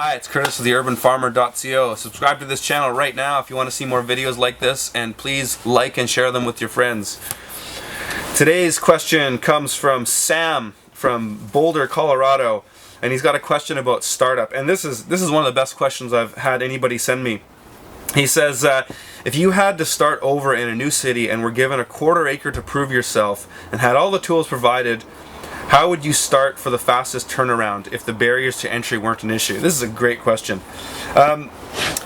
Hi, it's Curtis of theurbanfarmer.co. Subscribe to this channel right now if you want to see more videos like this, and please like and share them with your friends. Today's question comes from Sam from Boulder, Colorado, and he's got a question about startup. And this is one of the best questions I've had anybody send me. He says, if you had to start over in a new city and were given a quarter acre to prove yourself and had all the tools provided, how would you start for the fastest turnaround if the barriers to entry weren't an issue? This is a great question.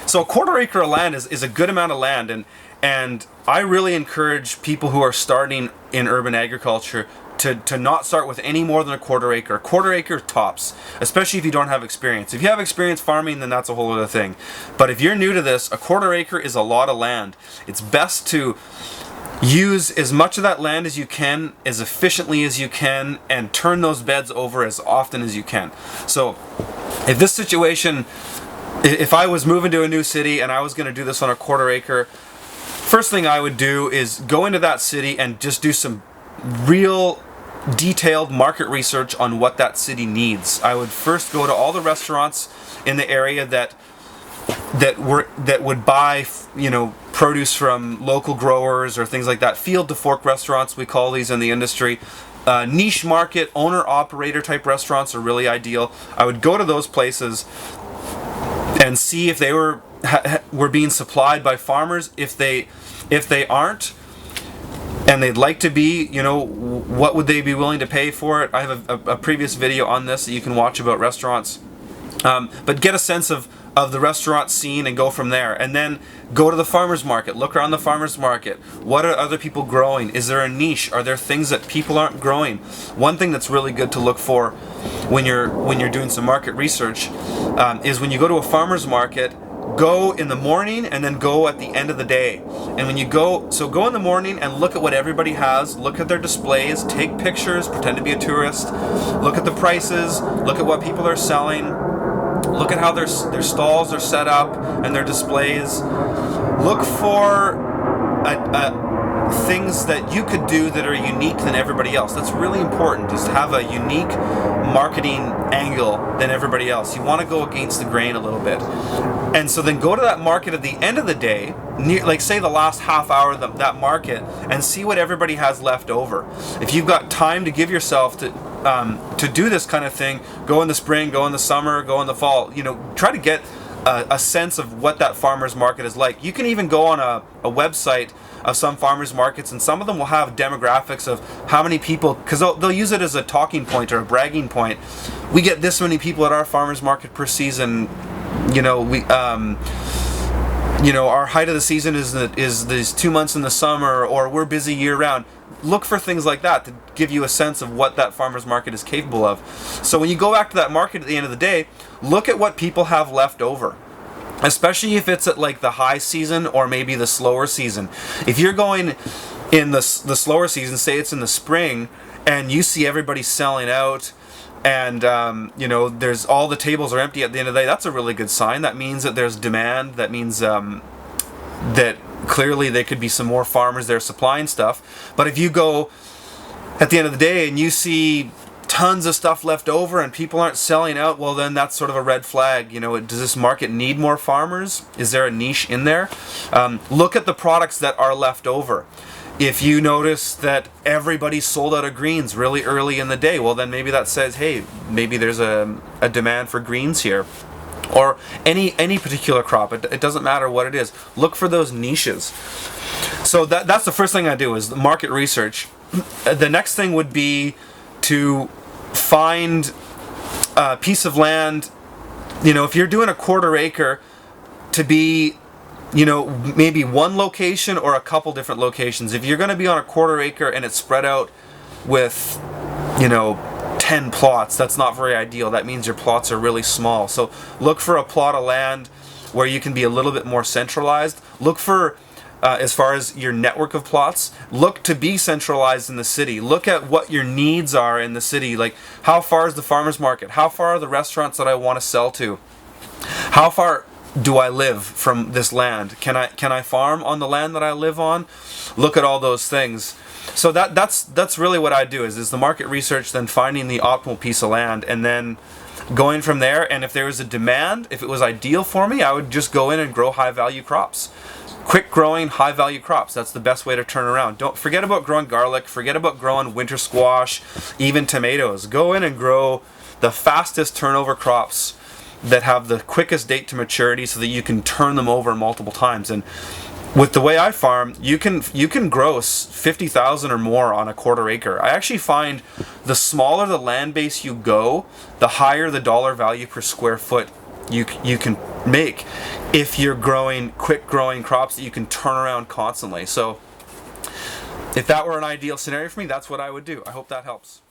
So a quarter acre of land is a good amount of land, and I really encourage people who are starting in urban agriculture to not start with any more than a quarter acre. A quarter acre tops, especially if you don't have experience. If you have experience farming, then that's a whole other thing. But if you're new to this, a quarter acre is a lot of land. It's best to use as much of that land as you can, as efficiently as you can, and turn those beds over as often as you can. So if this situation, if I was moving to a new city and I was going to do this on a quarter acre, first thing I would do is go into that city and just do some real detailed market research on what that city needs. I would first go to all the restaurants in the area that would buy, produce from local growers or things like that. Field to fork restaurants, we call these in the industry. Niche market, owner-operator type restaurants are really ideal. I would go to those places and see if they were being supplied by farmers. If they aren't, and they'd like to be, what would they be willing to pay for it? I have a previous video on this that you can watch about restaurants. But get a sense of the restaurant scene and go from there. And then go to the farmer's market. Look around the farmer's market. What are other people growing? Is there a niche? Are there things that people aren't growing? One thing that's really good to look for when you're doing some market research is when you go to a farmer's market, go in the morning and then go at the end of the day. And when you go in the morning and look at what everybody has, look at their displays, take pictures, pretend to be a tourist, look at the prices, look at what people are selling, look at how their stalls are set up and their displays. Look for things that you could do that are unique than everybody else. That's really important, is to have a unique marketing angle than everybody else. You want to go against the grain a little bit. And so then go to that market at the end of the day, like say the last half hour of that market, and see what everybody has left over. If you've got time to give yourself to do this kind of thing, go in the spring, go in the summer, go in the fall, try to get a sense of what that farmer's market is like. You can even go on a website of some farmers markets, and some of them will have demographics of how many people, because they'll use it as a talking point or a bragging point. We get this many people at our farmers market per season. Our height of the season is these 2 months in the summer, or we're busy year round. Look for things like that to give you a sense of what that farmer's market is capable of. So when you go back to that market at the end of the day, look at what people have left over. Especially if it's at like the high season or maybe the slower season. If you're going in the slower season, say it's in the spring, and you see everybody selling out, and there's all the tables are empty at the end of the day, that's a really good sign. That means that there's demand. That means that clearly there could be some more farmers there supplying stuff. But if you go at the end of the day and you see tons of stuff left over and people aren't selling out, well then that's sort of a red flag. Does this market need more farmers? Is there a niche in there? Look at the products that are left over. If you notice that everybody's sold out of greens really early in the day, well then maybe that says, hey, maybe there's a demand for greens here. Or any particular crop. It doesn't matter what it is. Look for those niches. So that's the first thing I do, is the market research. The next thing would be to find a piece of land, if you're doing a quarter acre, to be, maybe one location or a couple different locations. If you're going to be on a quarter acre and it's spread out with, 10 plots, that's not very ideal. That means your plots are really small. So look for a plot of land where you can be a little bit more centralized. Look for, as far as your network of plots, look to be centralized in the city. Look at what your needs are in the city. Like, how far is the farmer's market? How far are the restaurants that I want to sell to? How far do I live from this land? Can I farm on the land that I live on? Look at all those things. So that's really what I do, is the market research, then finding the optimal piece of land, and then going from there. And if there was a demand, if it was ideal for me, I would just go in and grow high value crops. Quick growing, high value crops. That's the best way to turn around. Don't forget about growing garlic, forget about growing winter squash, even tomatoes. Go in and grow the fastest turnover crops that have the quickest date to maturity so that you can turn them over multiple times. And with the way I farm, you can grow 50,000 or more on a quarter acre. I actually find the smaller the land base you go, the higher the dollar value per square foot you can make if you're growing quick growing crops that you can turn around constantly. So if that were an ideal scenario for me, that's what I would do. I hope that helps.